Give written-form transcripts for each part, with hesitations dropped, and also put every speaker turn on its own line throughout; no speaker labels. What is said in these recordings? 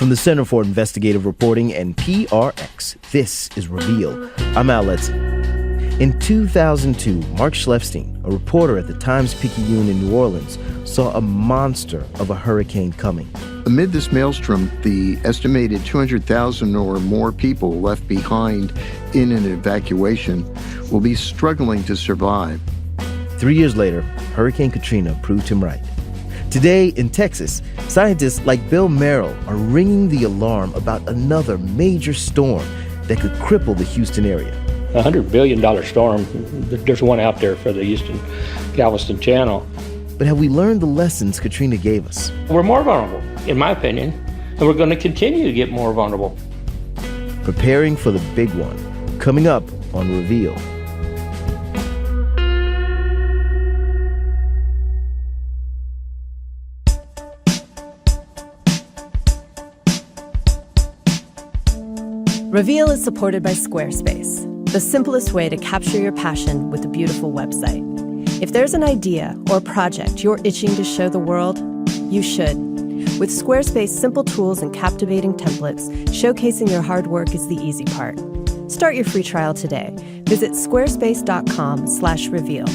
From the Center for Investigative Reporting and PRX, this is Reveal. I'm Al Letson. In 2002, Mark Schleifstein, a reporter at the Times-Picayune in New Orleans, saw a monster of a hurricane coming.
Amid this maelstrom, the estimated 200,000 or more people left behind in an evacuation will be struggling to survive.
3 years later, Hurricane Katrina proved him right. Today in Texas, scientists like Bill Merrill are ringing the alarm about another major storm that could cripple the Houston area.
A $100 billion storm. There's one out there for the Houston Galveston Channel.
But have we learned the lessons Katrina gave us?
We're more vulnerable, in my opinion, and we're going to continue to get more vulnerable.
Preparing for the big one, coming up on Reveal.
Reveal is supported by Squarespace, the simplest way to capture your passion with a beautiful website. If there's an idea or project you're itching to show the world, you should. With Squarespace simple tools and captivating templates, showcasing your hard work is the easy part. Start your free trial today. Visit squarespace.com/reveal.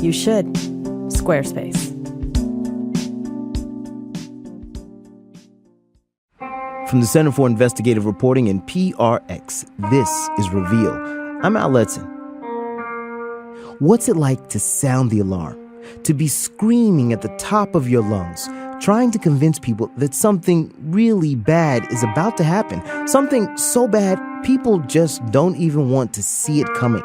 You should. Squarespace.
From the Center for Investigative Reporting and PRX, this is Reveal. I'm Al Letson. What's it like to sound the alarm? To be screaming at the top of your lungs, trying to convince people that something really bad is about to happen. Something so bad, people just don't even want to see it coming.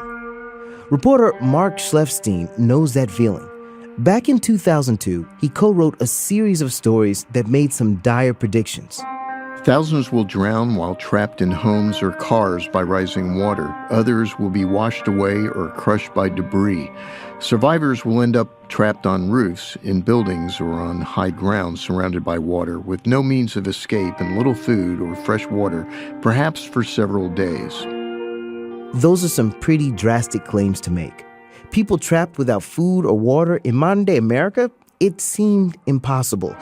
Reporter Mark Schleifstein knows that feeling. Back in 2002, he co-wrote a series of stories that made some dire predictions.
Thousands will drown while trapped in homes or cars by rising water. Others will be washed away or crushed by debris. Survivors will end up trapped on roofs, in buildings, or on high ground surrounded by water with no means of escape and little food or fresh water, perhaps for several days.
Those are some pretty drastic claims to make. People trapped without food or water in modern-day America? It seemed impossible.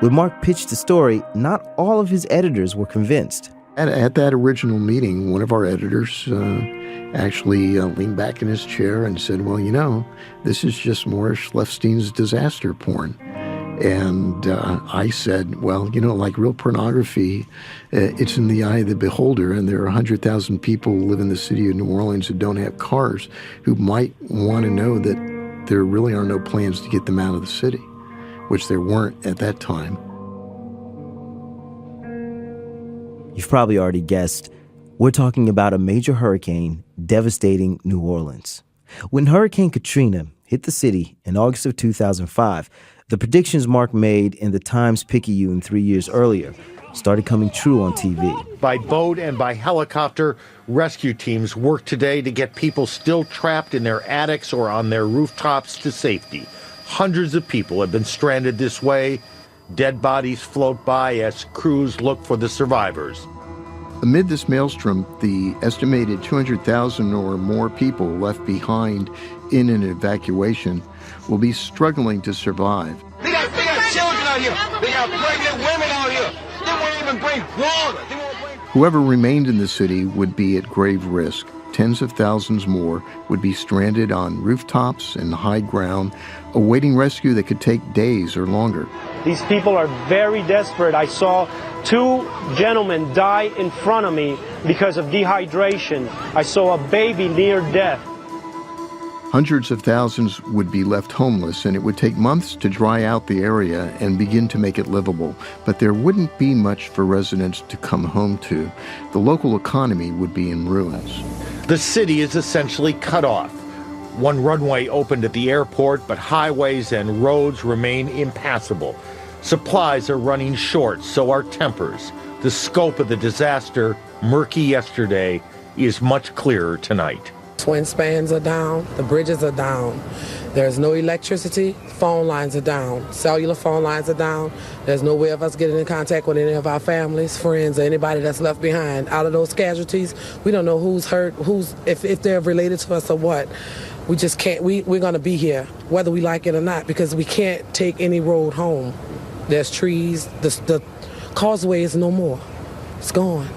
When Mark pitched the story, not all of his editors were convinced.
At that original meeting, one of our editors actually leaned back in his chair and said, well, you know, this is just more Schleifstein's disaster porn. And I said, well, you know, like real pornography, it's in the eye of the beholder, and there are 100,000 people who live in the city of New Orleans who don't have cars who might want to know that there really are no plans to get them out of the city, which there weren't at that time.
You've probably already guessed, we're talking about a major hurricane devastating New Orleans. When Hurricane Katrina hit the city in August of 2005, the predictions Mark made in the Times-Picayune 3 years earlier started coming true on TV.
By boat and by helicopter, rescue teams work today to get people still trapped in their attics or on their rooftops to safety. Hundreds of people have been stranded this way. Dead bodies float by as crews look for the survivors.
Amid this maelstrom, the estimated 200,000 or more people left behind in an evacuation will be struggling to survive.
They got children out here. They got pregnant women out here. They won't even bring water.
Whoever remained in the city would be at grave risk. Tens of thousands more would be stranded on rooftops and high ground, awaiting rescue that could take days or longer.
These people are very desperate. I saw 2 gentlemen die in front of me because of dehydration. I saw a baby near death.
Hundreds of thousands would be left homeless, and it would take months to dry out the area and begin to make it livable. But there wouldn't be much for residents to come home to. The local economy would be in ruins.
The city is essentially cut off. One runway opened at the airport, but highways and roads remain impassable. Supplies are running short, so are tempers. The scope of the disaster, murky yesterday, is much clearer tonight.
Twin spans are down, the bridges are down. There's no electricity, phone lines are down, cellular phone lines are down. There's no way of us getting in contact with any of our families, friends, or anybody that's left behind. Out of those casualties, we don't know who's hurt, if they're related to us or what. We just can't, we're gonna be here, whether we like it or not, because we can't take any road home. There's trees, the causeway is no more. It's gone.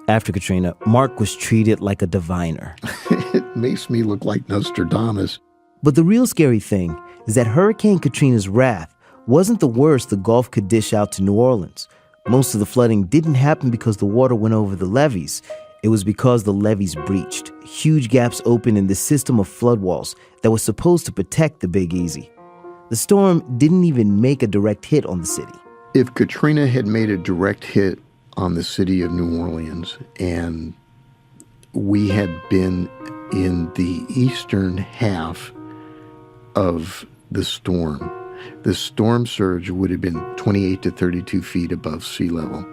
After Katrina, Mark was treated like a diviner.
It makes me look like Nostradamus.
But the real scary thing is that Hurricane Katrina's wrath wasn't the worst the Gulf could dish out to New Orleans. Most of the flooding didn't happen because the water went over the levees. It was because the levees breached. Huge gaps opened in the system of flood walls that was supposed to protect the Big Easy. The storm didn't even make a direct hit on the city.
If Katrina had made a direct hit on the city of New Orleans and we had been in the eastern half of the storm surge would have been 28 to 32 feet above sea level.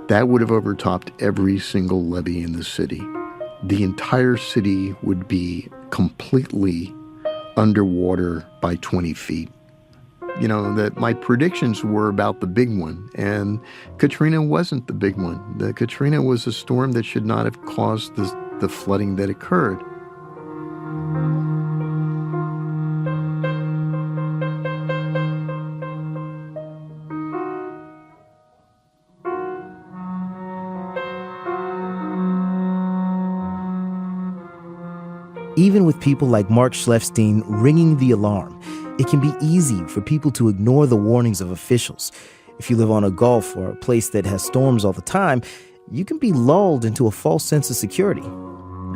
That would have overtopped every single levee in the city. The entire city would be completely underwater by 20 feet. You know, that my predictions were about the big one, and Katrina wasn't the big one. The Katrina was a storm that should not have caused the flooding that occurred.
Even with people like Mark Schlefstein ringing the alarm, it can be easy for people to ignore the warnings of officials. If you live on a Gulf or a place that has storms all the time, you can be lulled into a false sense of security.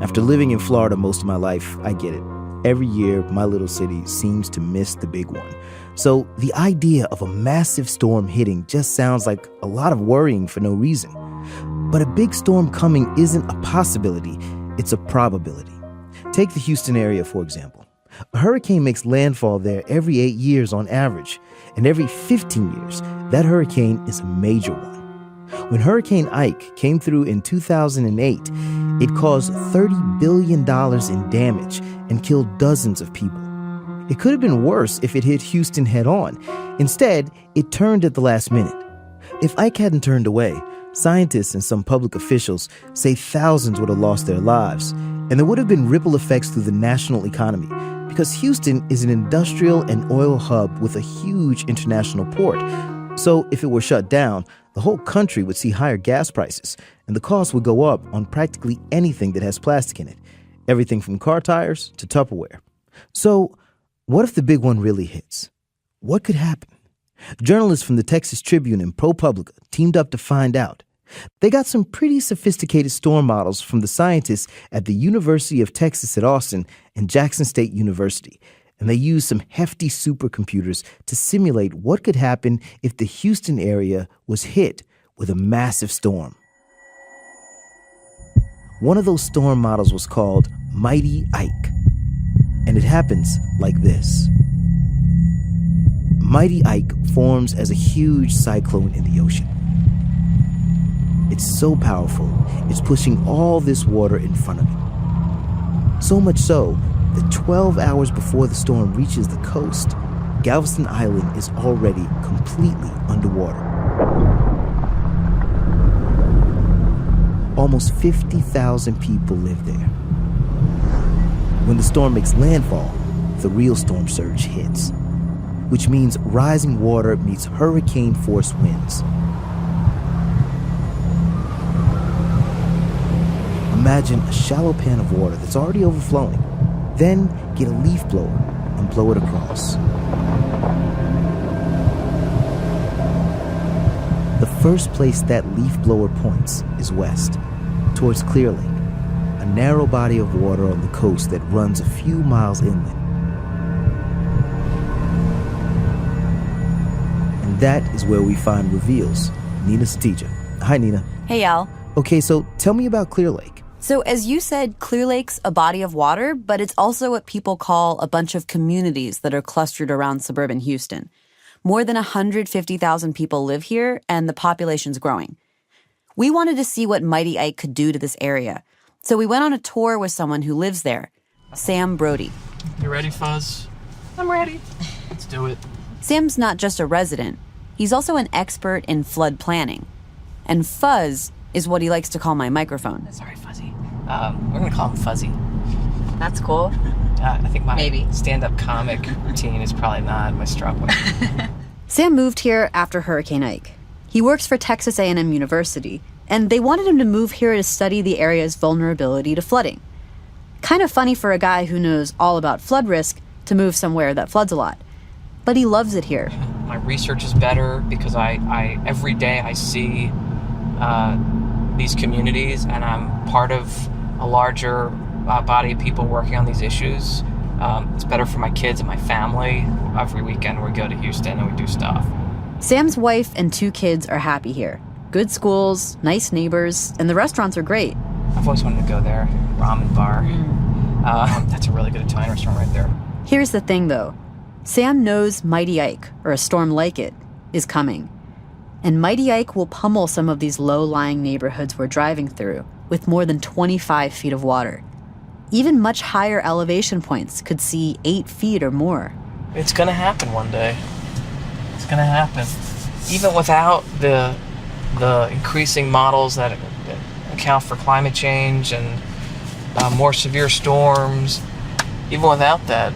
After living in Florida most of my life, I get it. Every year, my little city seems to miss the big one. So the idea of a massive storm hitting just sounds like a lot of worrying for no reason. But a big storm coming isn't a possibility, it's a probability. Take the Houston area, for example. A hurricane makes landfall there every 8 years on average, and every 15 years, that hurricane is a major one. When Hurricane Ike came through in 2008, it caused $30 billion in damage and killed dozens of people. It could have been worse if it hit Houston head-on. Instead, it turned at the last minute. If Ike hadn't turned away, scientists and some public officials say thousands would have lost their lives, and there would have been ripple effects through the national economy, because Houston is an industrial and oil hub with a huge international port. So if it were shut down, the whole country would see higher gas prices, and the cost would go up on practically anything that has plastic in it, everything from car tires to Tupperware. So what if the big one really hits? What could happen? Journalists from the Texas Tribune and ProPublica teamed up to find out. They got some pretty sophisticated storm models from the scientists at the University of Texas at Austin and Jackson State University, and they used some hefty supercomputers to simulate what could happen if the Houston area was hit with a massive storm. One of those storm models was called Mighty Ike, and it happens like this. Mighty Ike forms as a huge cyclone in the ocean. It's so powerful, it's pushing all this water in front of it. So much so that 12 hours before the storm reaches the coast, Galveston Island is already completely underwater. Almost 50,000 people live there. When the storm makes landfall, the real storm surge hits, which means rising water meets hurricane-force winds. Imagine a shallow pan of water that's already overflowing. Then get a leaf blower and blow it across. The first place that leaf blower points is west, towards Clear Lake, a narrow body of water on the coast that runs a few miles inland. And that is where we find Reveal's Nina Satija. Hi, Nina.
Hey, Al.
Okay, so tell me about Clear Lake.
So as you said, Clear Lake's a body of water, but it's also what people call a bunch of communities that are clustered around suburban Houston. More than 150,000 people live here, and the population's growing. We wanted to see what Mighty Ike could do to this area. So we went on a tour with someone who lives there, Sam Brody.
You ready, Fuzz? I'm ready. Let's do it.
Sam's not just a resident. He's also an expert in flood planning. And Fuzz is what he likes to call my microphone.
Sorry, Fuzzy. We're going to call him Fuzzy.
That's cool.
I think my stand-up comic routine is probably not my strong point.
Sam moved here after Hurricane Ike. He works for Texas A&M University, and they wanted him to move here to study the area's vulnerability to flooding. Kind of funny for a guy who knows all about flood risk to move somewhere that floods a lot. But he loves it here.
My research is better because I every day I see these communities, and I'm part of a larger body of people working on these issues. It's better for my kids and my family. Every weekend we go to Houston and we do stuff.
Sam's wife and 2 kids are happy here. Good schools, nice neighbors, and the restaurants are great.
I've always wanted to go there. Ramen bar. That's a really good Italian restaurant right there.
Here's the thing, though. Sam knows Mighty Ike, or a storm like it, is coming. And Mighty Ike will pummel some of these low-lying neighborhoods we're driving through with more than 25 feet of water. Even much higher elevation points could see 8 feet or more.
It's going to happen one day. It's going to happen. Even without the increasing models that account for climate change and more severe storms, even without that.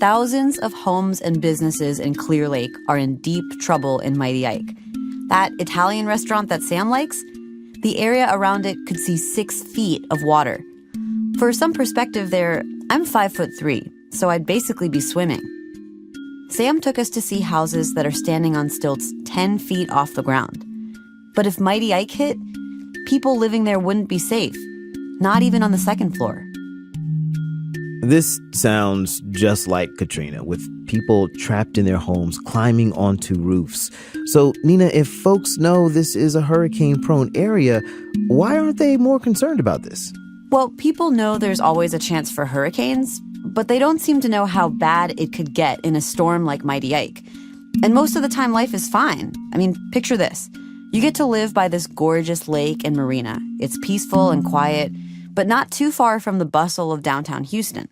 Thousands of homes and businesses in Clear Lake are in deep trouble in Mighty Ike. That Italian restaurant that Sam likes, the area around it could see 6 feet of water. For some perspective there, I'm 5'3", so I'd basically be swimming. Sam took us to see houses that are standing on stilts 10 feet off the ground. But if Mighty Ike hit, people living there wouldn't be safe, not even on the second floor.
This sounds just like Katrina, with people trapped in their homes climbing onto roofs. So, Nina, if folks know this is a hurricane-prone area, why aren't they more concerned about this?
Well, people know there's always a chance for hurricanes, but they don't seem to know how bad it could get in a storm like Mighty Ike. And most of the time, life is fine. I mean, picture this. You get to live by this gorgeous lake and marina. It's peaceful and quiet, but not too far from the bustle of downtown Houston.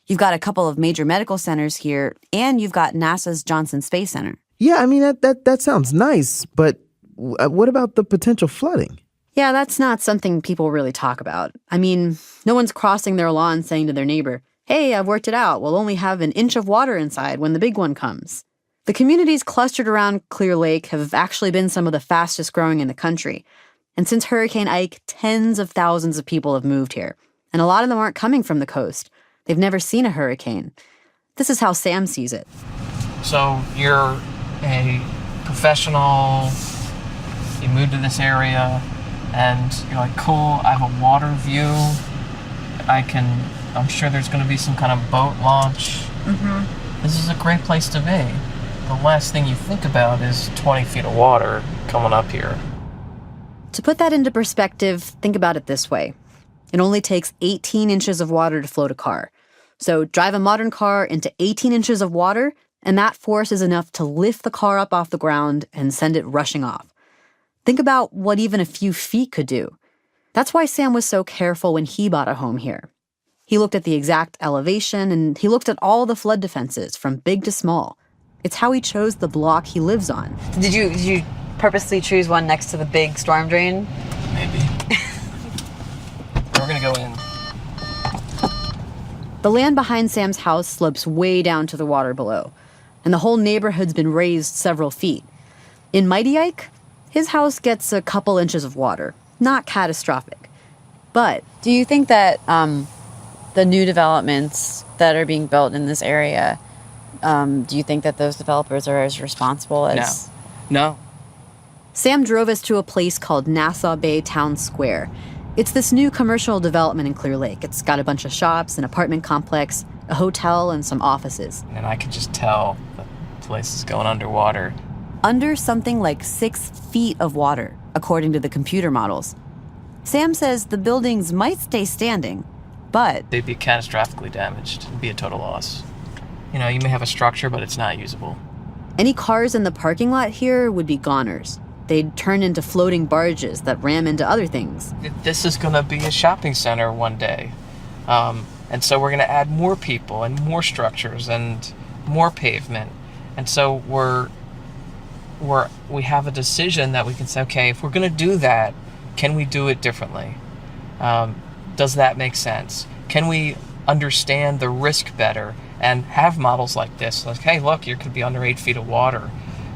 You've got a couple of major medical centers here, and you've got NASA's Johnson Space Center.
Yeah, I mean, that sounds nice, but what about the potential flooding?
Yeah, that's not something people really talk about. I mean, no one's crossing their lawn saying to their neighbor, "Hey, I've worked it out. We'll only have an inch of water inside when the big one comes." The communities clustered around Clear Lake have actually been some of the fastest growing in the country. And since Hurricane Ike, tens of thousands of people have moved here. And a lot of them aren't coming from the coast. They've never seen a hurricane. This is how Sam sees it.
So you're a professional, you moved to this area, and you're like, cool, I have a water view. I'm sure there's going to be some kind of boat launch. Mm-hmm. This is a great place to be. The last thing you think about is 20 feet of water coming up here.
To put that into perspective, think about it this way. It only takes 18 inches of water to float a car. So drive a modern car into 18 inches of water, and that force is enough to lift the car up off the ground and send it rushing off. Think about what even a few feet could do. That's why Sam was so careful when he bought a home here. He looked at the exact elevation, and he looked at all the flood defenses, from big to small. It's how he chose the block he lives on.
Did you purposely choose one next to the big storm drain?
Maybe. We're gonna go in.
The land behind Sam's house slopes way down to the water below, and the whole neighborhood's been raised several feet. In Mighty Ike, his house gets a couple inches of water. Not catastrophic. But
do you think that the new developments that are being built in this area, do you think that those developers are as responsible as...
No.
Sam drove us to a place called Nassau Bay Town Square. It's this new commercial development in Clear Lake. It's got a bunch of shops, an apartment complex, a hotel, and some offices.
And I could just tell the place is going underwater.
Under something like 6 feet of water, according to the computer models. Sam says the buildings might stay standing, but...
they'd be catastrophically damaged. It'd be a total loss. You know, you may have a structure, but it's not usable.
Any cars in the parking lot here would be goners. They'd turn into floating barges that ram into other things.
This is going to be a shopping center one day. And so we're going to add more people and more structures and more pavement. And so we have a decision that we can say, okay, if we're going to do that, can we do it differently? does that make sense? Can we understand the risk better and have models like this? Like, hey, look, you could be under 8 feet of water.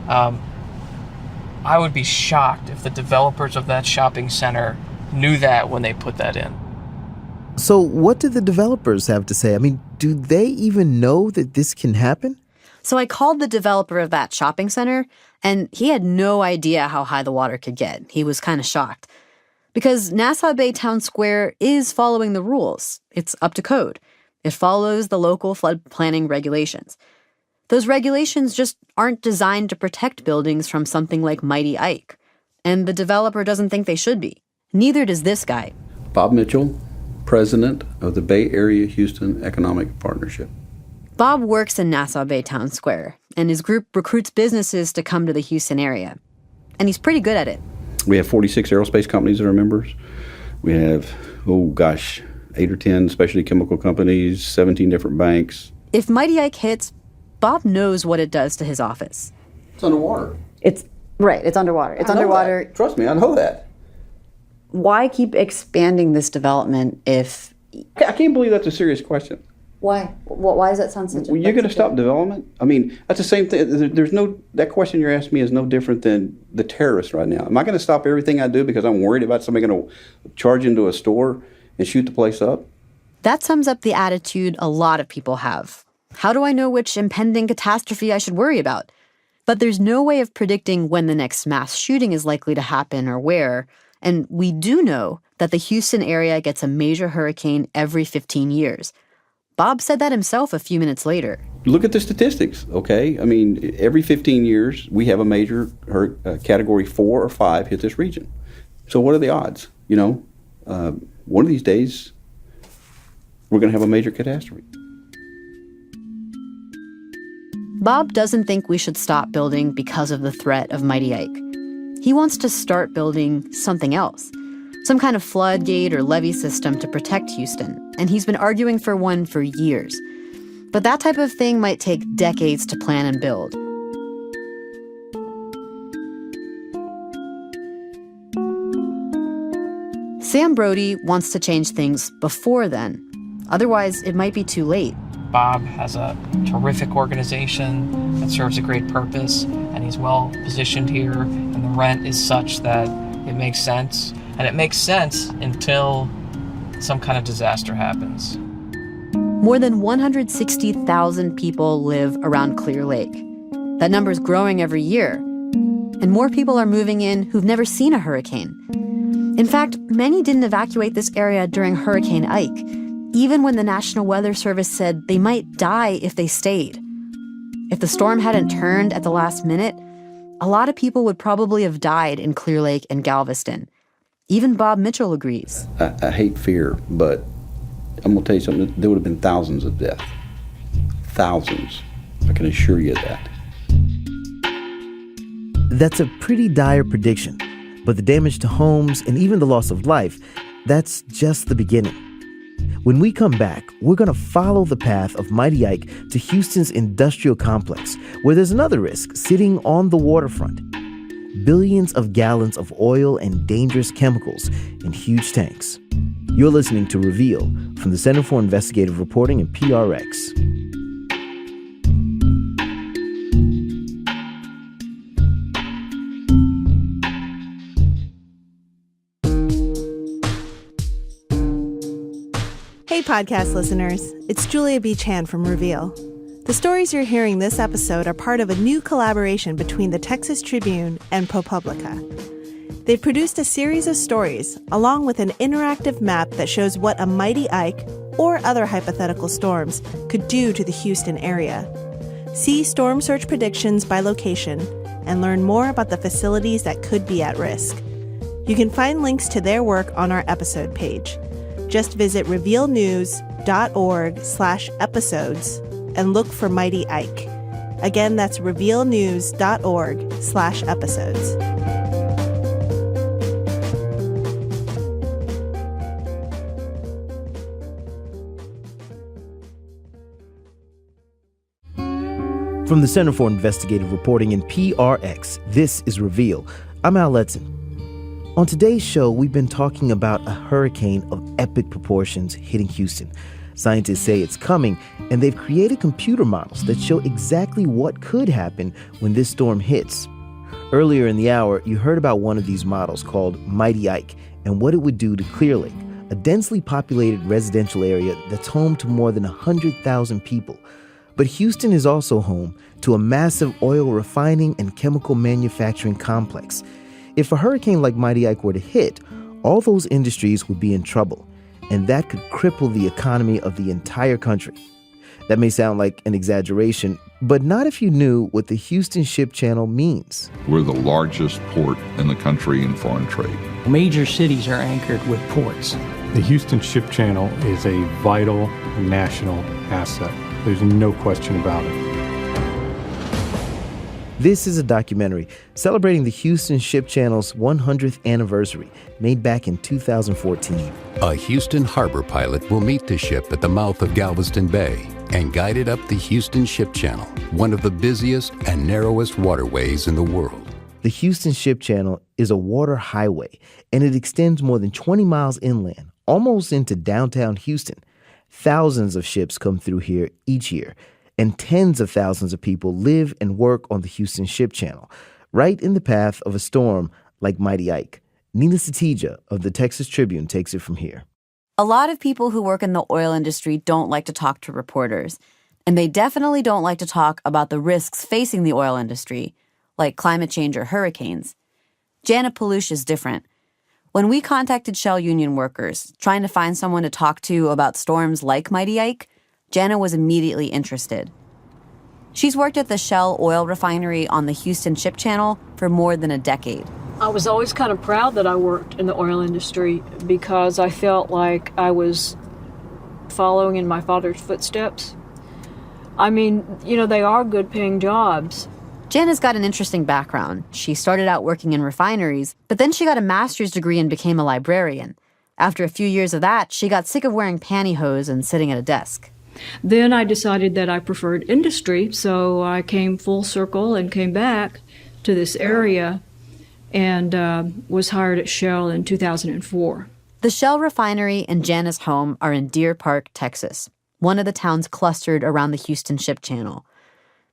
I would be shocked if the developers of that shopping center knew that when they put that in.
So what do the developers have to say? I mean, do they even know that this can happen?
So I called the developer of that shopping center, and he had no idea how high the water could get. He was kind of shocked. Because Nassau Bay Town Square is following the rules. It's up to code. It follows the local flood planning regulations. Those regulations just aren't designed to protect buildings from something like Mighty Ike. And the developer doesn't think they should be. Neither does this guy.
Bob Mitchell, president of the Bay Area Houston Economic Partnership.
Bob works in Nassau Bay Town Square, and his group recruits businesses to come to the Houston area. And he's pretty good at it.
We have 46 aerospace companies that are members. We have, 8 or 10 specialty chemical companies, 17 different banks.
If Mighty Ike hits, Bob knows what it does to his office.
It's underwater.
It's underwater. It's underwater.
Trust me, I know that.
Why keep expanding this development if...
I can't believe that's a serious question.
Why? Why does that sound such a...
Well, you're going to stop development? I mean, that's the same thing. That question you're asking me is no different than the terrorists right now. Am I going to stop everything I do because I'm worried about somebody going to charge into a store and shoot the place up?
That sums up the attitude a lot of people have. How do I know which impending catastrophe I should worry about? But there's no way of predicting when the next mass shooting is likely to happen or where. And we do know that the Houston area gets a major hurricane every 15 years. Bob said that himself a few minutes later.
Look at the statistics, okay? I mean, every 15 years, we have a major category 4 or 5 hit this region. So what are the odds? One of these days, we're going to have a major catastrophe.
Bob doesn't think we should stop building because of the threat of Mighty Ike. He wants to start building something else, some kind of floodgate or levee system to protect Houston, and he's been arguing for one for years. But that type of thing might take decades to plan and build. Sam Brody wants to change things before then. Otherwise, it might be too late.
Bob has a terrific organization that serves a great purpose, and he's well positioned here, and the rent is such that it makes sense. And it makes sense until some kind of disaster happens.
More than 160,000 people live around Clear Lake. That number's growing every year. And more people are moving in who've never seen a hurricane. In fact, many didn't evacuate this area during Hurricane Ike, even when the National Weather Service said they might die if they stayed. If the storm hadn't turned at the last minute, a lot of people would probably have died in Clear Lake and Galveston. Even Bob Mitchell agrees.
I hate fear, but I'm going to tell you something. There would have been thousands of deaths. Thousands. I can assure you that.
That's a pretty dire prediction. But the damage to homes and even the loss of life, that's just the beginning. When we come back, we're going to follow the path of Mighty Ike to Houston's industrial complex, where there's another risk sitting on the waterfront. Billions of gallons of oil and dangerous chemicals in huge tanks. You're listening to Reveal from the Center for Investigative Reporting and PRX.
Hey podcast listeners, it's Julia B. Chan from Reveal. The stories you're hearing this episode are part of a new collaboration between the Texas Tribune and ProPublica. They've produced a series of stories along with an interactive map that shows what a Mighty Ike or other hypothetical storms could do to the Houston area. See storm surge predictions by location and learn more about the facilities that could be at risk. You can find links to their work on our episode page. Just visit revealnews.org/episodes and look for Mighty Ike. Again, that's revealnews.org/episodes.
From the Center for Investigative Reporting and PRX, this is Reveal. I'm Al Letson. On today's show, we've been talking about a hurricane of epic proportions hitting Houston. Scientists say it's coming, and they've created computer models that show exactly what could happen when this storm hits. Earlier in the hour, you heard about one of these models called Mighty Ike and what it would do to Clear Lake, a densely populated residential area that's home to more than 100,000 people. But Houston is also home to a massive oil refining and chemical manufacturing complex. If a hurricane like Mighty Ike were to hit, all those industries would be in trouble, and that could cripple the economy of the entire country. That may sound like an exaggeration, but not if you knew what the Houston Ship Channel means.
We're the largest port in the country in foreign trade.
Major cities are anchored with ports.
The Houston Ship Channel is a vital national asset. There's no question about it.
This is a documentary celebrating the Houston Ship Channel's 100th anniversary, made back in 2014.
A Houston harbor pilot will meet the ship at the mouth of Galveston Bay and guide it up the Houston Ship Channel, one of the busiest and narrowest waterways in the world.
The Houston Ship Channel is a water highway, and it extends more than 20 miles inland, almost into downtown Houston. Thousands of ships come through here each year, and tens of thousands of people live and work on the Houston Ship Channel, right in the path of a storm like Mighty Ike. Nina Satija of the Texas Tribune takes it from here.
A lot of people who work in the oil industry don't like to talk to reporters, and they definitely don't like to talk about the risks facing the oil industry, like climate change or hurricanes. Jana Palouche is different. When we contacted Shell union workers, trying to find someone to talk to about storms like Mighty Ike, Jana was immediately interested. She's worked at the Shell oil refinery on the Houston Ship Channel for more than a decade.
I was always kind of proud that I worked in the oil industry because I felt like I was following in my father's footsteps. I mean, they are good-paying jobs.
Jana's got an interesting background. She started out working in refineries, but then she got a master's degree and became a librarian. After a few years of that, she got sick of wearing pantyhose and sitting at a desk.
Then I decided that I preferred industry, so I came full circle and came back to this area and was hired at Shell in 2004.
The Shell refinery and Jana's home are in Deer Park, Texas, one of the towns clustered around the Houston Ship Channel.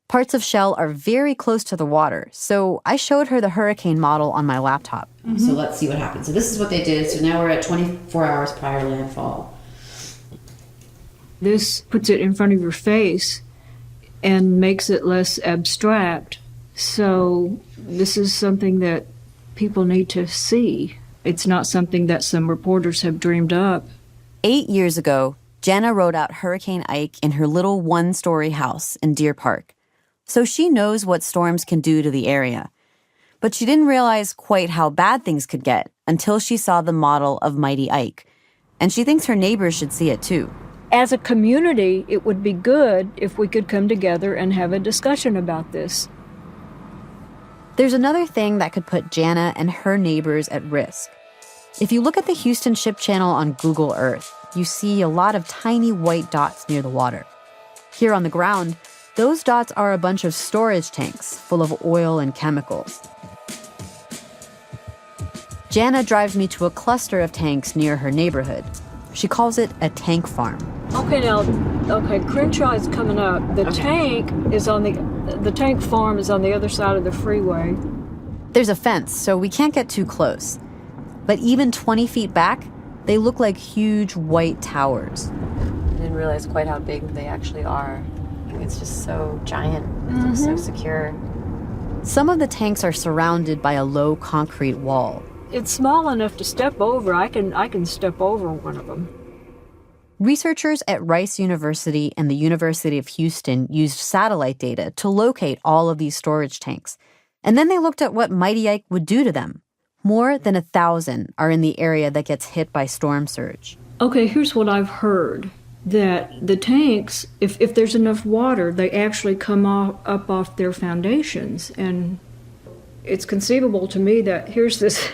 Parts of Shell are very close to the water, so I showed her the hurricane model on my laptop.
Mm-hmm. So let's see what happens. So this is what they did. So now we're at 24 hours prior landfall.
This puts it in front of your face and makes it less abstract. So this is something that people need to see. It's not something that some reporters have dreamed up.
8 years ago, Jana wrote out Hurricane Ike in her little one-story house in Deer Park. So she knows what storms can do to the area. But she didn't realize quite how bad things could get until she saw the model of Mighty Ike. And she thinks her neighbors should see it too.
As a community, it would be good if we could come together and have a discussion about this.
There's another thing that could put Jana and her neighbors at risk. If you look at the Houston Ship Channel on Google Earth, you see a lot of tiny white dots near the water. Here on the ground, those dots are a bunch of storage tanks full of oil and chemicals. Jana drives me to a cluster of tanks near her neighborhood. She calls it a tank farm.
Okay, Crenshaw is coming up. The tank farm is on the other side of the freeway.
There's a fence, so we can't get too close. But even 20 feet back, they look like huge white towers.
I didn't realize quite how big they actually are. It's just so giant, it's so secure.
Some of the tanks are surrounded by a low concrete wall.
It's small enough to step over. I can step over one of them.
Researchers at Rice University and the University of Houston used satellite data to locate all of these storage tanks. And then they looked at what Mighty Ike would do to them. More than 1,000 are in the area that gets hit by storm surge.
Okay, here's what I've heard. That the tanks, if there's enough water, they actually come up off their foundations. And it's conceivable to me that here's this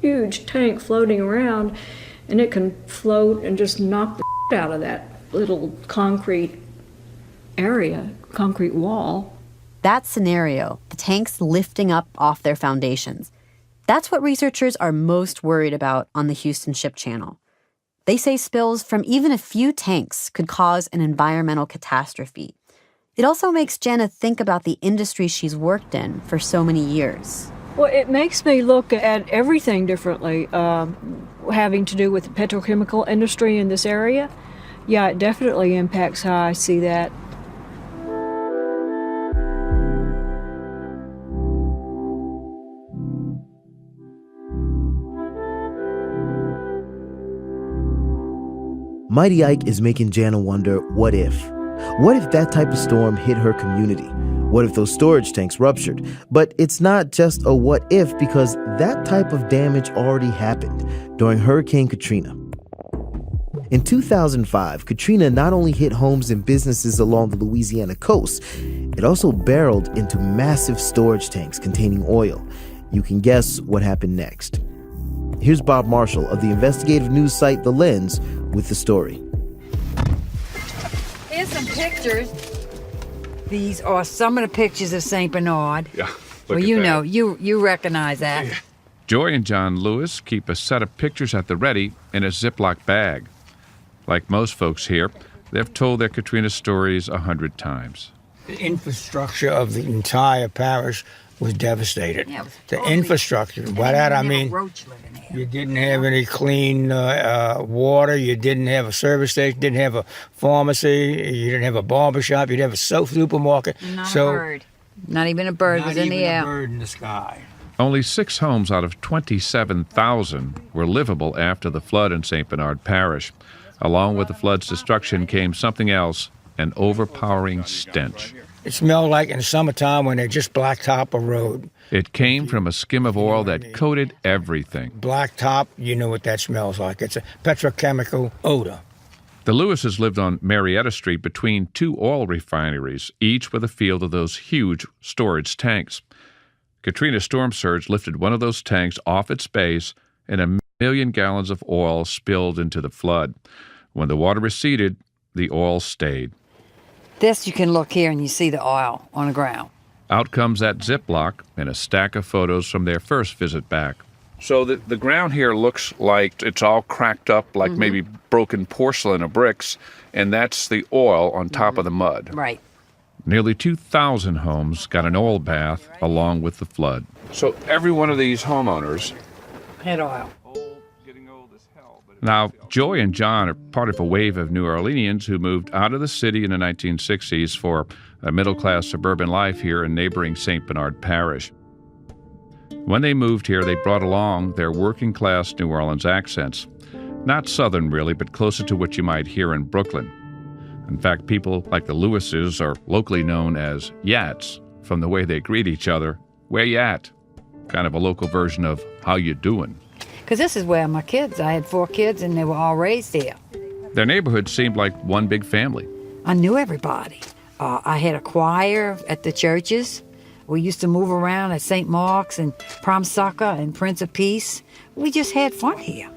huge tank floating around, and it can float and just knock the out of that little concrete area, concrete wall.
That scenario, the tanks lifting up off their foundations, That's what researchers are most worried about on the Houston Ship Channel. They say spills from even a few tanks could cause an environmental catastrophe. It also makes Jenna think about the industry she's worked in for so many years.
Well, it makes me look at everything differently, having to do with the petrochemical industry in this area. Yeah, it definitely impacts how I see that.
Mighty Ike is making Jana wonder, what if? What if that type of storm hit her community? What if those storage tanks ruptured? But it's not just a what if, because that type of damage already happened during Hurricane Katrina. In 2005, Katrina not only hit homes and businesses along the Louisiana coast, it also barreled into massive storage tanks containing oil. You can guess what happened next. Here's Bob Marshall of the investigative news site The Lens with the story.
Here's some pictures. These are some of the pictures of St. Bernard.
Yeah,
well, you know, you recognize that.
Yeah. Joy and John Lewis keep a set of pictures at the ready in a Ziploc bag. Like most folks here, they've told their Katrina stories 100 times.
The infrastructure of the entire parish was devastated.
Yeah, it was
the
totally,
infrastructure. By that I mean, you didn't have any clean water. You didn't have a service station. Didn't have a pharmacy. You didn't have a barbershop. You didn't have a supermarket.
Not a bird. Not even a bird was in the air.
Not even a bird in the sky.
Only 6 homes out of 27,000 were livable after the flood in St. Bernard Parish. Along with the flood's destruction came something else, an overpowering stench.
It smelled like in summertime when they just blacktop a road.
It came from a skim of oil that coated everything.
Blacktop, you know what that smells like. It's a petrochemical odor.
The Lewises lived on Marietta Street between 2 oil refineries, each with a field of those huge storage tanks. Katrina's storm surge lifted one of those tanks off its base, and 1 million gallons of oil spilled into the flood. When the water receded, the oil stayed.
This, you can look here and you see the oil on the ground.
Out comes that Ziploc and a stack of photos from their first visit back. So the ground here looks like it's all cracked up, like maybe broken porcelain or bricks, and that's the oil on top of the mud.
Right.
Nearly 2,000 homes got an oil bath along with the flood. So every one of these homeowners
had oil.
Now, Joy and John are part of a wave of New Orleanians who moved out of the city in the 1960s for a middle-class suburban life here in neighboring St. Bernard Parish. When they moved here, they brought along their working-class New Orleans accents. Not Southern, really, but closer to what you might hear in Brooklyn. In fact, people like the Lewises are locally known as Yats, from the way they greet each other. Where you at? Kind of a local version of how you doing.
Because this is where my kids, I had 4 kids and they were all raised here.
Their neighborhood seemed like one big family.
I knew everybody. I had a choir at the churches. We used to move around at St. Mark's and Prom Sucker and Prince of Peace. We just had fun here.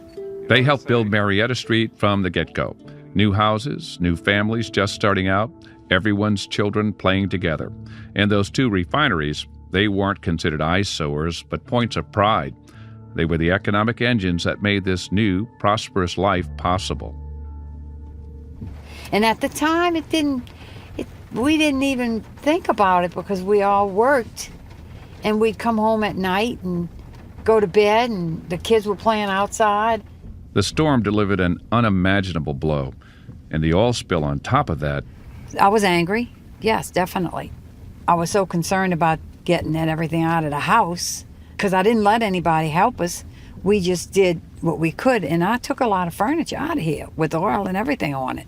They helped build Marietta Street from the get-go. New houses, new families just starting out, everyone's children playing together. And those 2 refineries, they weren't considered eyesores, but points of pride. They were the economic engines that made this new, prosperous life possible.
And at the time, we didn't even think about it because we all worked. And we'd come home at night and go to bed, and the kids were playing outside.
The storm delivered an unimaginable blow. And the oil spill on top of that.
I was angry. Yes, definitely. I was so concerned about getting everything out of the house because I didn't let anybody help us. We just did what we could, and I took a lot of furniture out of here with oil and everything on it.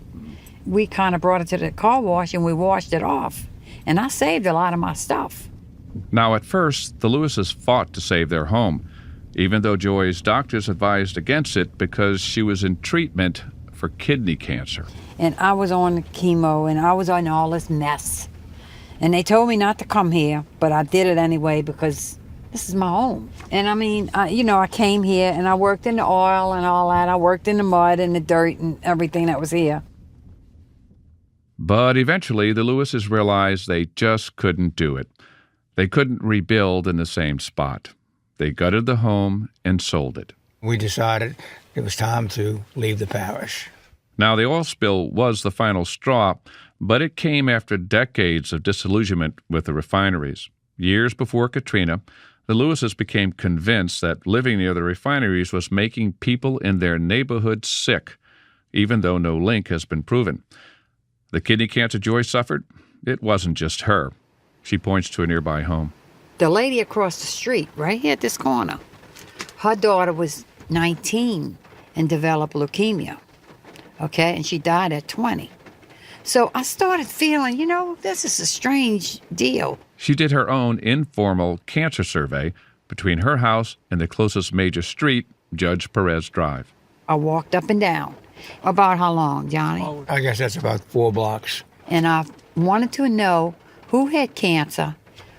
We kind of brought it to the car wash, and we washed it off, and I saved a lot of my stuff.
Now, at first, the Lewises fought to save their home, even though Joy's doctors advised against it because she was in treatment for kidney cancer.
And I was on chemo, and I was on all this mess. And they told me not to come here, but I did it anyway because this is my home. And I mean, I came here and I worked in the oil and all that. I worked in the mud and the dirt and everything that was here.
But eventually, the Lewises realized they just couldn't do it. They couldn't rebuild in the same spot. They gutted the home and sold it.
We decided it was time to leave the parish.
Now, the oil spill was the final straw, but it came after decades of disillusionment with the refineries. Years before Katrina, the Lewises became convinced that living near the refineries was making people in their neighborhood sick, even though no link has been proven. The kidney cancer Joy suffered, it wasn't just her. She points to a nearby home.
The lady across the street, right here at this corner, her daughter was 19 and developed leukemia, okay? And she died at 20. So I started feeling, this is a strange deal.
She did her own informal cancer survey between her house and the closest major street, Judge Perez Drive.
I walked up and down. About how long, Johnny?
I guess that's about 4 blocks.
And I wanted to know who had cancer.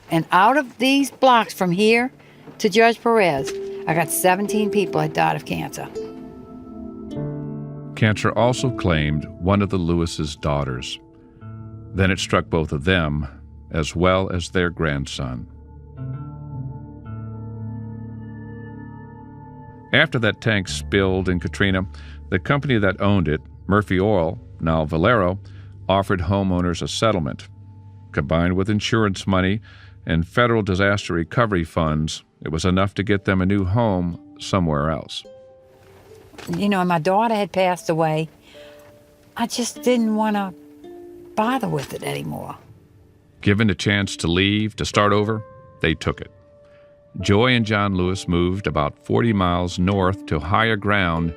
And out of these blocks from here to Judge Perez, I got 17 people that died of cancer.
Cancer also claimed one of the Lewis's daughters. Then it struck both of them, as well as their grandson. After that tank spilled in Katrina, the company that owned it, Murphy Oil, now Valero, offered homeowners a settlement. Combined with insurance money and federal disaster recovery funds, it was enough to get them a new home somewhere else.
My daughter had passed away. I just didn't want to bother with it anymore.
Given a chance to leave, to start over, they took it. Joy and John Lewis moved about 40 miles north to higher ground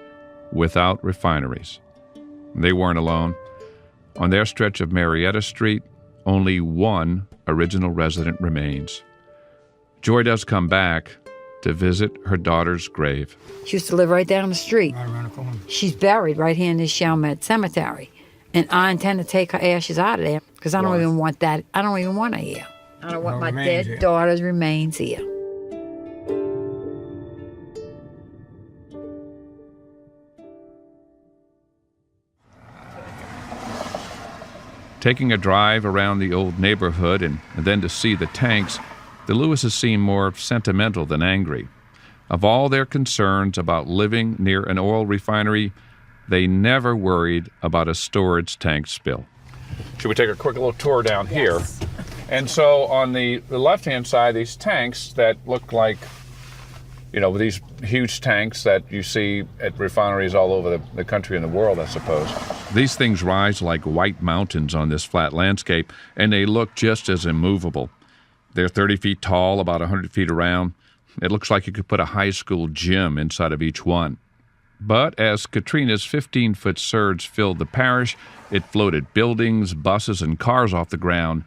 without refineries. They weren't alone. On their stretch of Marietta Street, only one original resident remains. Joy does come back to visit her daughter's grave.
She used to live right down the street.
Right around the corner.
She's buried right here in this Chalmette Cemetery. And I intend to take her ashes out of there because I don't even want that. I don't even want her here. I don't want my dead daughter's remains here.
Taking a drive around the old neighborhood and then to see the tanks, the Lewises seem more sentimental than angry. Of all their concerns about living near an oil refinery, they never worried about a storage tank spill. Should we take a quick little tour down here? And so on the left-hand side, these tanks that look like, these huge tanks that you see at refineries all over the country and the world, I suppose. These things rise like white mountains on this flat landscape, and they look just as immovable. They're 30 feet tall, about 100 feet around. It looks like you could put a high school gym inside of each one. But as Katrina's 15-foot surge filled the parish, it floated buildings, buses, and cars off the ground,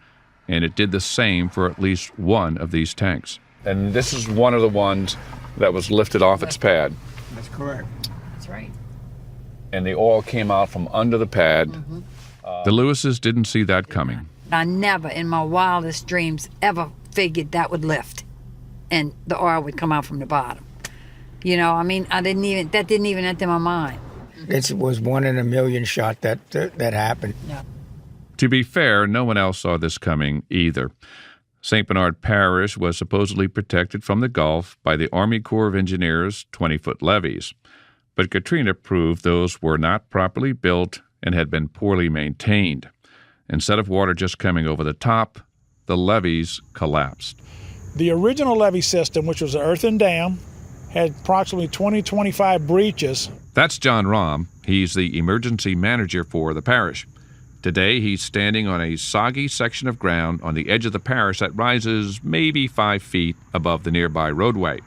and it did the same for at least one of these tanks. And this is one of the ones that was lifted off its pad.
That's correct.
That's right.
And the oil came out from under the pad.
Mm-hmm.
The Lewises didn't see that coming.
I never in my wildest dreams ever figured that would lift and the oil would come out from the bottom. That didn't even enter my mind.
It was 1 in a million shot that happened.
Yeah.
To be fair, no one else saw this coming either. St. Bernard Parish was supposedly protected from the Gulf by the Army Corps of Engineers' 20-foot levees. But Katrina proved those were not properly built and had been poorly maintained. Instead of water just coming over the top, the levees collapsed.
The original levee system, which was an earthen dam, had approximately 25 breaches.
That's John Rahm. He's the emergency manager for the parish. Today, he's standing on a soggy section of ground on the edge of the parish that rises maybe 5 feet above the nearby roadway.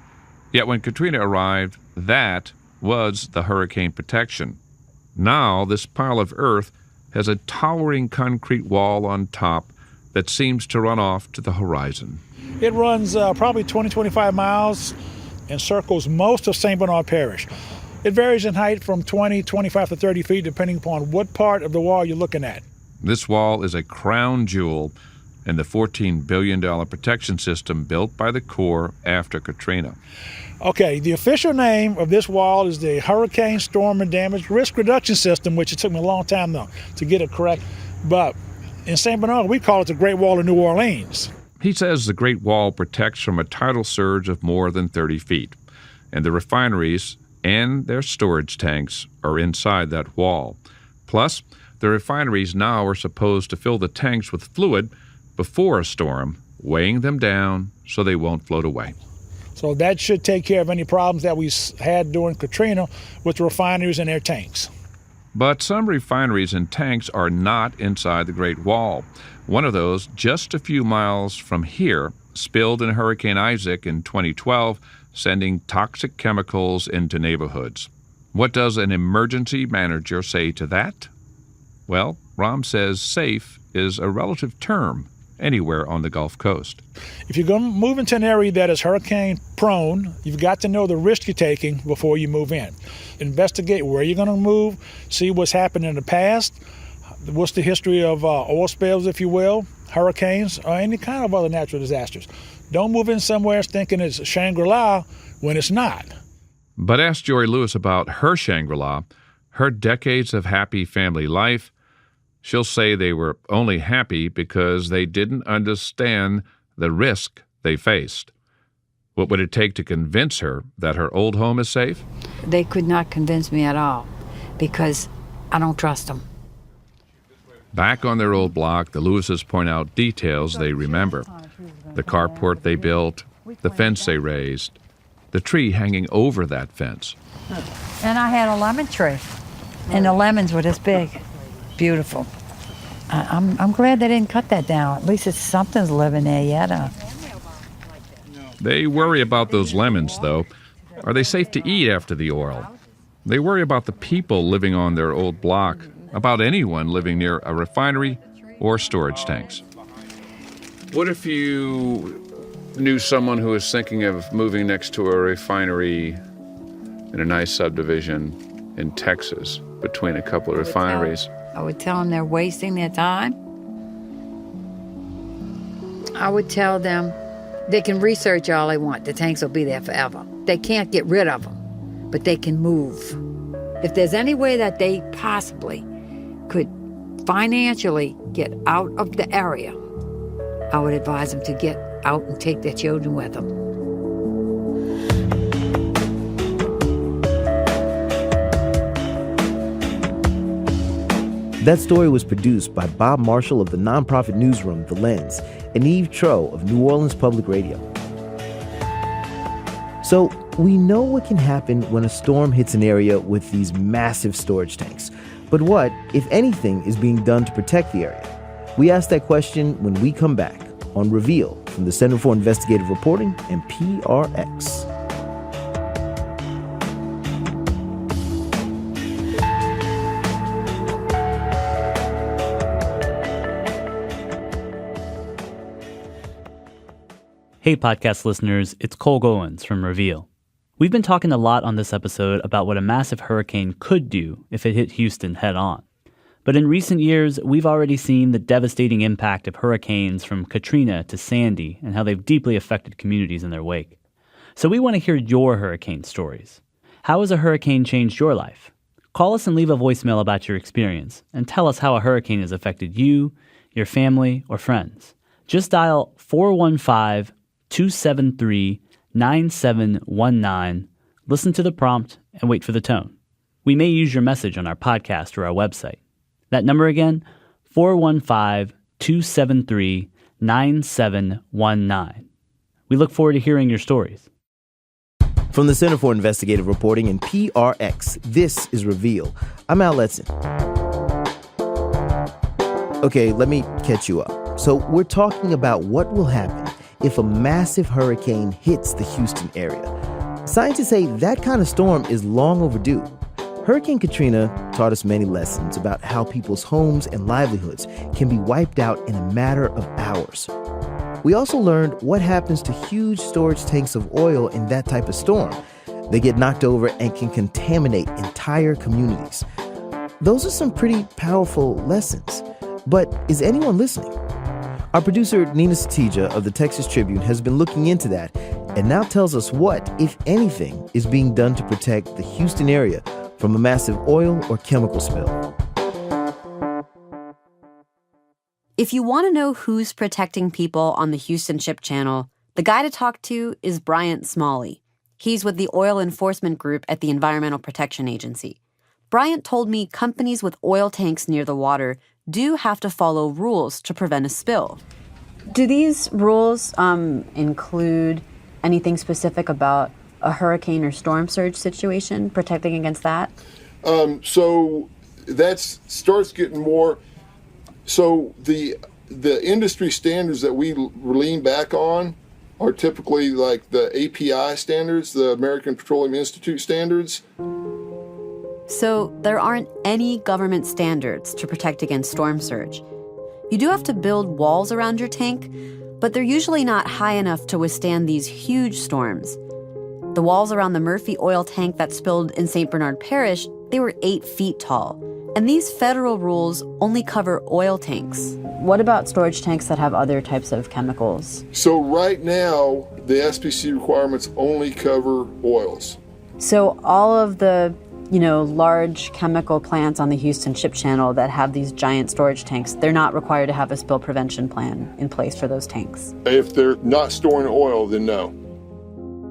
Yet when Katrina arrived, that was the hurricane protection. Now, this pile of earth has a towering concrete wall on top that seems to run off to the horizon.
It runs probably 25 miles and circles most of St. Bernard Parish. It varies in height from 25 to 30 feet, depending upon what part of the wall you're looking at.
This wall is a crown jewel in the $14 billion protection system built by the Corps after Katrina.
Okay, the official name of this wall is the Hurricane Storm and Damage Risk Reduction System, which it took me a long time to get it correct. But in St. Bernard, we call it the Great Wall of New Orleans.
He says the Great Wall protects from a tidal surge of more than 30 feet, and the refineries and their storage tanks are inside that wall. Plus, the refineries now are supposed to fill the tanks with fluid before a storm, weighing them down so they won't float away.
So that should take care of any problems that we had during Katrina with refineries and their tanks.
But some refineries and tanks are not inside the Great Wall. One of those, just a few miles from here, spilled in Hurricane Isaac in 2012, sending toxic chemicals into neighborhoods. What does an emergency manager say to that? Well, Ram says safe is a relative term anywhere on the Gulf Coast.
If you're going to move into an area that is hurricane prone, you've got to know the risk you're taking before you move in. Investigate where you're going to move, see what's happened in the past, what's the history of oil spills, if you will, hurricanes, or any kind of other natural disasters. Don't move in somewhere thinking it's Shangri-La when it's not.
But ask Joy Lewis about her Shangri-La, her decades of happy family life. She'll say they were only happy because they didn't understand the risk they faced. What would it take to convince her that her old home is safe?
They could not convince me at all because I don't trust them.
Back on their old block, the Lewises point out details they remember. The carport they built, the fence they raised, the tree hanging over that fence.
And I had a lemon tree, and the lemons were this big. Beautiful. I'm glad they didn't cut that down. At least it's something's living there yet.
They worry about those lemons, though. Are they safe to eat after the oil? They worry about the people living on their old block, about anyone living near a refinery or storage tanks. What if you knew someone who was thinking of moving next to a refinery in a nice subdivision in Texas between a couple of refineries?
I would tell them they're wasting their time. I would tell them they can research all they want. The tanks will be there forever. They can't get rid of them, but they can move. If there's any way that they possibly could financially get out of the area, I would advise them to get out and take their children with them.
That story was produced by Bob Marshall of the nonprofit newsroom The Lens and Eve Troe of New Orleans Public Radio. So we know what can happen when a storm hits an area with these massive storage tanks. But what, if anything, is being done to protect the area? We ask that question when we come back on Reveal from the Center for Investigative Reporting and PRX.
Hey podcast listeners, it's Cole Goins from Reveal. We've been talking a lot on this episode about what a massive hurricane could do if it hit Houston head on. But in recent years, we've already seen the devastating impact of hurricanes from Katrina to Sandy and how they've deeply affected communities in their wake. So we want to hear your hurricane stories. How has a hurricane changed your life? Call us and leave a voicemail about your experience and tell us how a hurricane has affected you, your family, or friends. Just dial 415-273-9719, listen to the prompt, and wait for the tone. We may use your message on our podcast or our website. That number again, 415-273-9719. We look forward to hearing your stories.
From the Center for Investigative Reporting and PRX, this is Reveal. I'm Al Letson. Okay, let me catch you up. So we're talking about what will happen if a massive hurricane hits the Houston area. Scientists say that kind of storm is long overdue. Hurricane Katrina taught us many lessons about how people's homes and livelihoods can be wiped out in a matter of hours. We also learned what happens to huge storage tanks of oil in that type of storm. They get knocked over and can contaminate entire communities. Those are some pretty powerful lessons. But is anyone listening? Our producer, Nina Satija of the Texas Tribune, has been looking into that and now tells us what, if anything, is being done to protect the Houston area from a massive oil or chemical spill.
If you want to know who's protecting people on the Houston Ship Channel, the guy to talk to is Bryant Smalley. He's with the Oil Enforcement Group at the Environmental Protection Agency. Bryant told me companies with oil tanks near the water do have to follow rules to prevent a spill. Do these rules include anything specific about a hurricane or storm surge situation, protecting against that?
So that starts getting more. So the industry standards that we lean back on are typically like the API standards, the American Petroleum Institute standards.
So there aren't any government standards to protect against storm surge. You do have to build walls around your tank, but they're usually not high enough to withstand these huge storms. The walls around the Murphy oil tank that spilled in St. Bernard Parish, they were 8 feet tall. And these federal rules only cover oil tanks. What about storage tanks that have other types of chemicals?
So right now, the SPC requirements only cover oils.
So all of the, large chemical plants on the Houston Ship Channel that have these giant storage tanks, they're not required to have a spill prevention plan in place for those tanks.
If they're not storing oil, then no.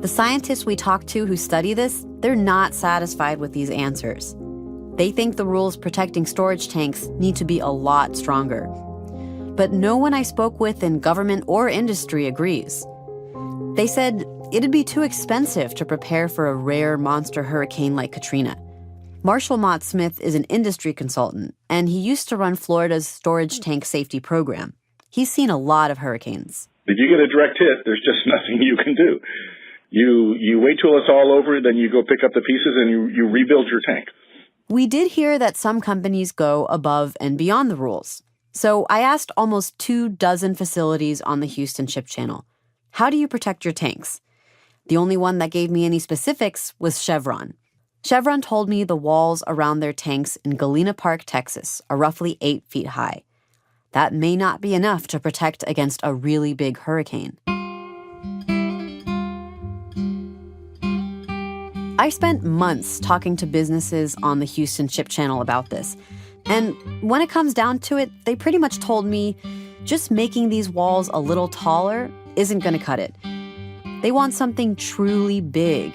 The scientists we talked to who study this, they're not satisfied with these answers. They think the rules protecting storage tanks need to be a lot stronger. But no one I spoke with in government or industry agrees. They said it'd be too expensive to prepare for a rare monster hurricane like Katrina. Marshall Mott Smith is an industry consultant, and he used to run Florida's storage tank safety program. He's seen a lot of hurricanes.
If you get a direct hit, there's just nothing you can do. You wait till it's all over, then you go pick up the pieces and you rebuild your tank.
We did hear that some companies go above and beyond the rules. So I asked almost 24 facilities on the Houston Ship Channel, how do you protect your tanks? The only one that gave me any specifics was Chevron. Chevron told me the walls around their tanks in Galena Park, Texas, are roughly 8 feet high. That may not be enough to protect against a really big hurricane. I spent months talking to businesses on the Houston Ship Channel about this. And when it comes down to it, they pretty much told me just making these walls a little taller isn't going to cut it. They want something truly big.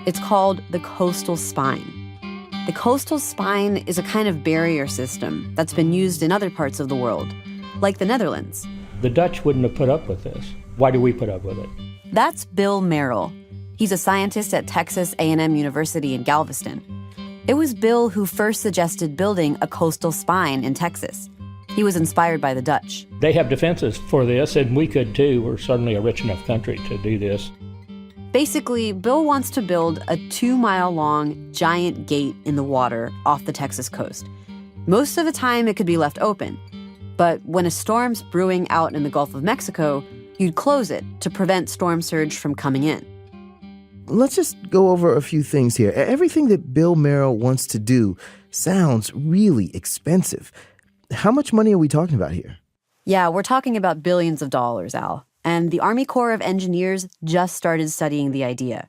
It's called the coastal spine. The coastal spine is a kind of barrier system that's been used in other parts of the world, like the Netherlands.
The Dutch wouldn't have put up with this. Why do we put up with it?
That's Bill Merrill. He's a scientist at Texas A&M University in Galveston. It was Bill who first suggested building a coastal spine in Texas. He was inspired by the Dutch.
They have defenses for this, and we could too. We're certainly a rich enough country to do this.
Basically, Bill wants to build a 2-mile-long giant gate in the water off the Texas coast. Most of the time, it could be left open. But when a storm's brewing out in the Gulf of Mexico, you'd close it to prevent storm surge from coming in.
Let's just go over a few things here. Everything that Bill Merrill wants to do sounds really expensive. How much money are we talking about here?
Yeah, we're talking about billions of dollars, Al. And the Army Corps of Engineers just started studying the idea.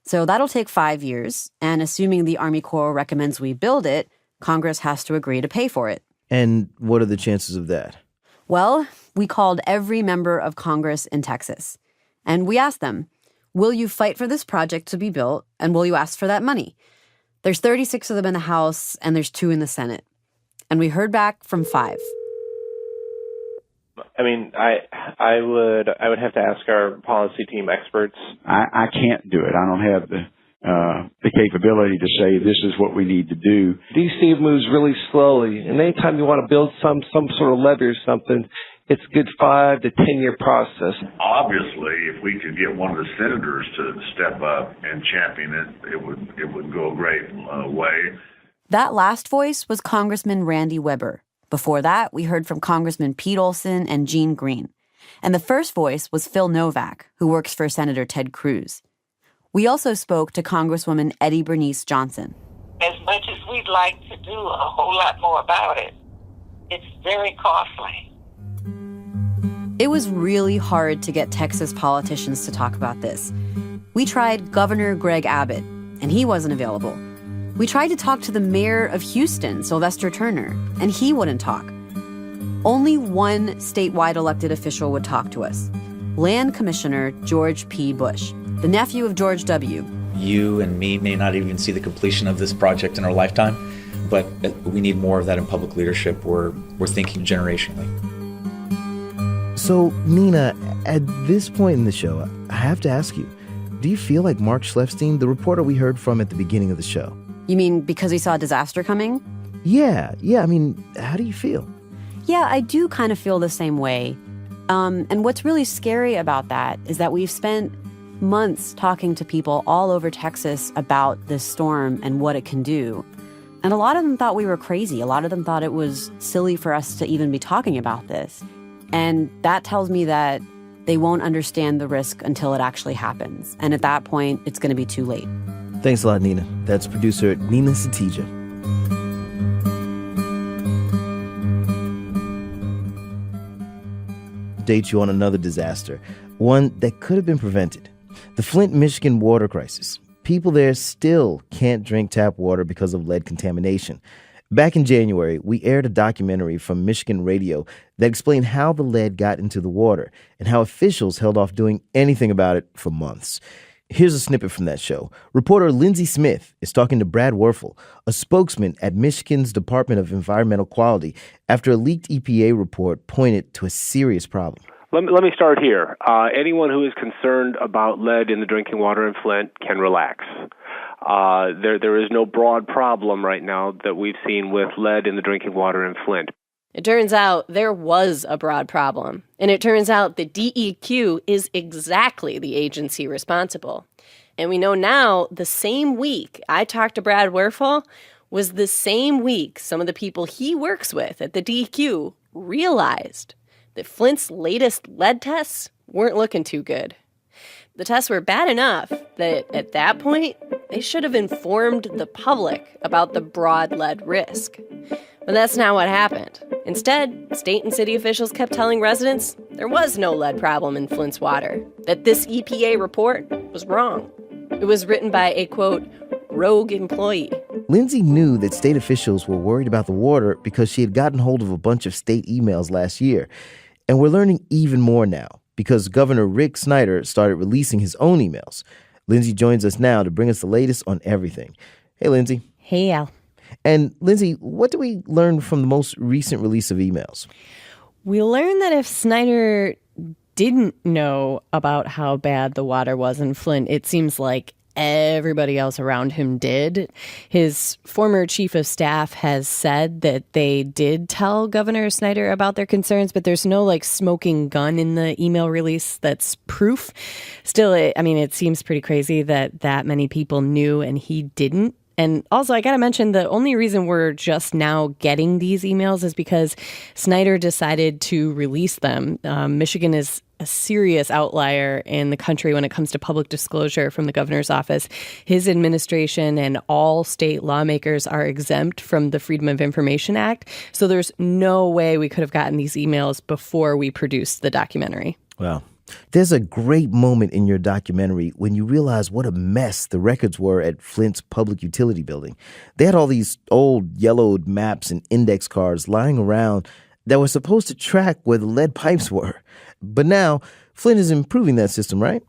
So that'll take 5 years, and assuming the Army Corps recommends we build it, Congress has to agree to pay for it.
And what are the chances of that?
Well, we called every member of Congress in Texas, and we asked them, will you fight for this project to be built, and will you ask for that money? There's 36 of them in the House, and there's 2 in the Senate. And we heard back from 5.
I mean, I would have to ask our policy team experts.
I can't do it. I don't have the capability to say this is what we need to do.
DC moves really slowly, and anytime you want to build some sort of levee or something, it's a good 5 to 10 year process.
Obviously, if we could get one of the senators to step up and champion it, it would go a great way.
That last voice was Congressman Randy Weber. Before that, we heard from Congressman Pete Olson and Gene Green. And the first voice was Phil Novak, who works for Senator Ted Cruz. We also spoke to Congresswoman Eddie Bernice Johnson.
As much as we'd like to do a whole lot more about it, it's very costly.
It was really hard to get Texas politicians to talk about this. We tried Governor Greg Abbott, and he wasn't available. We tried to talk to the mayor of Houston, Sylvester Turner, and he wouldn't talk. Only one statewide elected official would talk to us. Land Commissioner George P. Bush, the nephew of George W.
You and me may not even see the completion of this project in our lifetime, but we need more of that in public leadership. We're thinking generationally.
So, Nina, at this point in the show, I have to ask you, do you feel like Mark Schleifstein, the reporter we heard from at the beginning of the show?
You mean because he saw a disaster coming?
Yeah. I mean, how do you feel?
Yeah, I do kind of feel the same way. And what's really scary about that is that we've spent months talking to people all over Texas about this storm and what it can do. And a lot of them thought we were crazy. A lot of them thought it was silly for us to even be talking about this. And that tells me that they won't understand the risk until it actually happens. And at that point, it's going to be too late.
Thanks a lot, Nina. That's producer Nina Satija. Update you on another disaster, one that could have been prevented. The Flint, Michigan water crisis. People there still can't drink tap water because of lead contamination. Back in January, we aired a documentary from Michigan Radio that explained how the lead got into the water and how officials held off doing anything about it for months. Here's a snippet from that show. Reporter Lindsay Smith is talking to Brad Werfel, a spokesman at Michigan's Department of Environmental Quality, after a leaked EPA report pointed to a serious problem.
Let me start here. Anyone who is concerned about lead in the drinking water in Flint can relax. There is no broad problem right now that we've seen with lead in the drinking water in Flint.
It turns out there was a broad problem. And it turns out the DEQ is exactly the agency responsible. And we know now the same week I talked to Brad Werfel was the same week some of the people he works with at the DEQ realized that Flint's latest lead tests weren't looking too good. The tests were bad enough that at that point, they should have informed the public about the broad lead risk. But that's not what happened. Instead, state and city officials kept telling residents there was no lead problem in Flint's water, that this EPA report was wrong. It was written by a, quote, rogue employee.
Lindsay knew that state officials were worried about the water because she had gotten hold of a bunch of state emails last year. And we're learning even more now because Governor Rick Snyder started releasing his own emails. Lindsay joins us now to bring us the latest on everything. Hey, Lindsay.
Hey, Al.
And Lindsay, what do we learn from the most recent release of emails?
We learned that if Snyder didn't know about how bad the water was in Flint, it seems like everybody else around him did. His former chief of staff has said that they did tell Governor Snyder about their concerns, but there's no smoking gun in the email release that's proof. Still, it seems pretty crazy that many people knew and he didn't. And also, I got to mention, the only reason we're just now getting these emails is because Snyder decided to release them. Michigan is a serious outlier in the country when it comes to public disclosure from the governor's office. His administration and all state lawmakers are exempt from the Freedom of Information Act. So there's no way we could have gotten these emails before we produced the documentary.
Wow. There's a great moment in your documentary when you realize what a mess the records were at Flint's public utility building. They had all these old yellowed maps and index cards lying around that were supposed to track where the lead pipes were. But now, Flint is improving that system, right?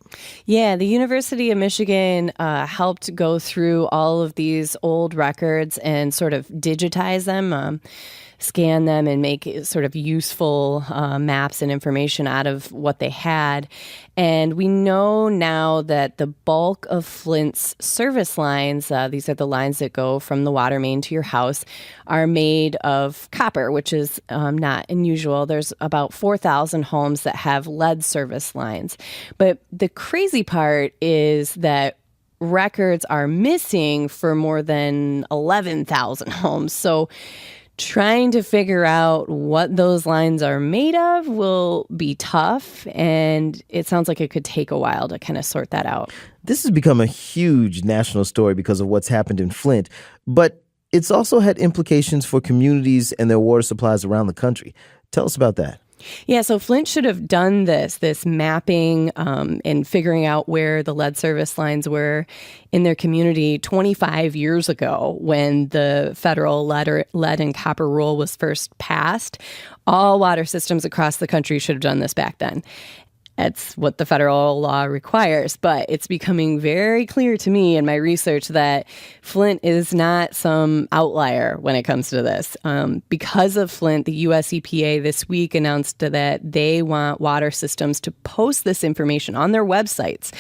Yeah, the University of Michigan helped go through all of these old records and sort of digitize them, scan them and make sort of useful maps and information out of what they had. And we know now that the bulk of Flint's service lines, these are the lines that go from the water main to your house, are made of copper, which is not unusual. There's about 4,000 homes that have lead service lines. But the crazy part is that records are missing for more than 11,000 homes. So trying to figure out what those lines are made of will be tough, and it sounds like it could take a while to kind of sort that out.
This has become a huge national story because of what's happened in Flint, but it's also had implications for communities and their water supplies around the country. Tell us about that.
Yeah, so Flint should have done this mapping and figuring out where the lead service lines were in their community 25 years ago when the federal lead and copper rule was first passed. All water systems across the country should have done this back then. That's what the federal law requires. But it's becoming very clear to me in my research that Flint is not some outlier when it comes to this. Because of Flint, the U.S. EPA this week announced that they want water systems to post this information on their websites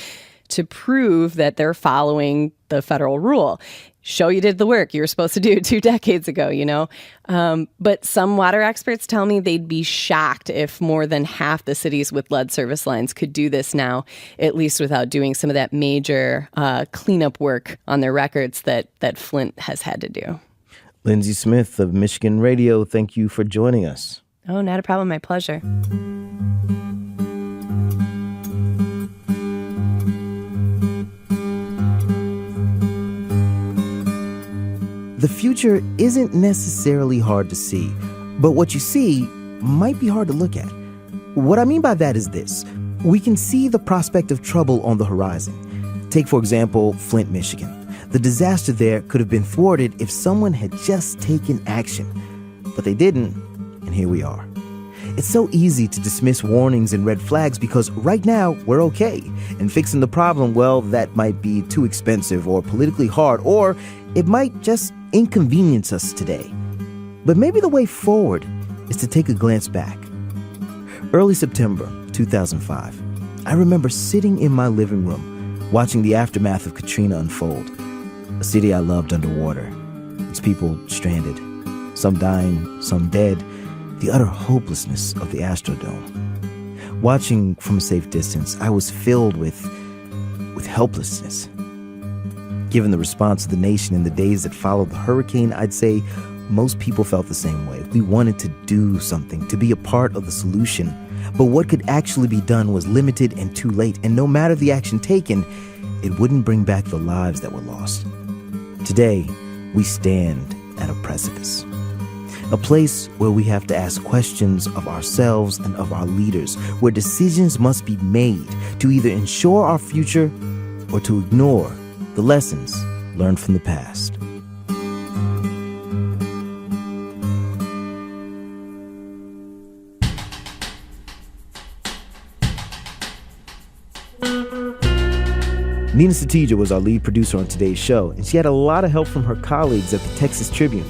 to prove that they're following the federal rule. Show you did the work you were supposed to do 2 decades ago, But some water experts tell me they'd be shocked if more than half the cities with lead service lines could do this now, at least without doing some of that major cleanup work on their records that Flint has had to do.
Lindsay Smith of Michigan Radio, thank you for joining us.
Oh, not a problem. My pleasure.
The future isn't necessarily hard to see, but what you see might be hard to look at. What I mean by that is this. We can see the prospect of trouble on the horizon. Take, for example, Flint, Michigan. The disaster there could have been thwarted if someone had just taken action. But they didn't, and here we are. It's so easy to dismiss warnings and red flags because right now we're okay. And fixing the problem, well, that might be too expensive or politically hard, or it might just inconvenience us today. But maybe the way forward is to take a glance back. Early September 2005, I remember sitting in my living room watching the aftermath of Katrina unfold. A city I loved underwater, its people stranded, some dying, some dead, the utter hopelessness of the Astrodome. Watching from a safe distance, I was filled with helplessness. Given the response of the nation in the days that followed the hurricane, I'd say most people felt the same way. We wanted to do something, to be a part of the solution. But what could actually be done was limited and too late. And no matter the action taken, it wouldn't bring back the lives that were lost. Today, we stand at a precipice. A place where we have to ask questions of ourselves and of our leaders, where decisions must be made to either ensure our future or to ignore the lessons learned from the past. Nina Satija was our lead producer on today's show, and she had a lot of help from her colleagues at the Texas Tribune.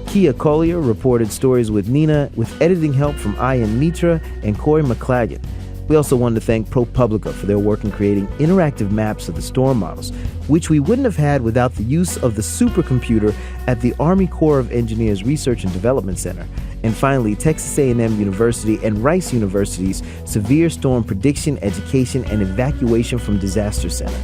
Kia Collier reported stories with Nina, with editing help from Ian Mitra and Corey McClagan. We also wanted to thank ProPublica for their work in creating interactive maps of the storm models, which we wouldn't have had without the use of the supercomputer at the Army Corps of Engineers Research and Development Center. And finally, Texas A&M University and Rice University's Severe Storm Prediction, Education, and Evacuation from Disaster Center.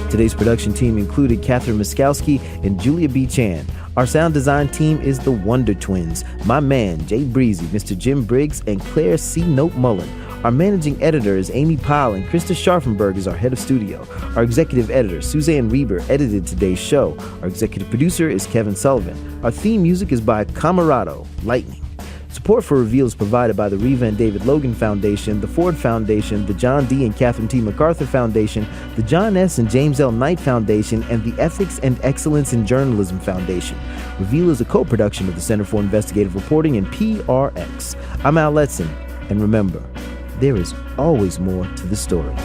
Today's production team included Catherine Miskowski and Julia B. Chan. Our sound design team is the Wonder Twins, my man, Jay Breezy, Mr. Jim Briggs, and Claire C. Note Mullen. Our managing editor is Amy Pyle, and Krista Scharfenberg is our head of studio. Our executive editor, Suzanne Reber, edited today's show. Our executive producer is Kevin Sullivan. Our theme music is by Camarado, Lightning. Support for Reveal is provided by the Reva and David Logan Foundation, the Ford Foundation, the John D. and Catherine T. MacArthur Foundation, the John S. and James L. Knight Foundation, and the Ethics and Excellence in Journalism Foundation. Reveal is a co-production of the Center for Investigative Reporting and PRX. I'm Al Letson, and remember, there is always more to the story.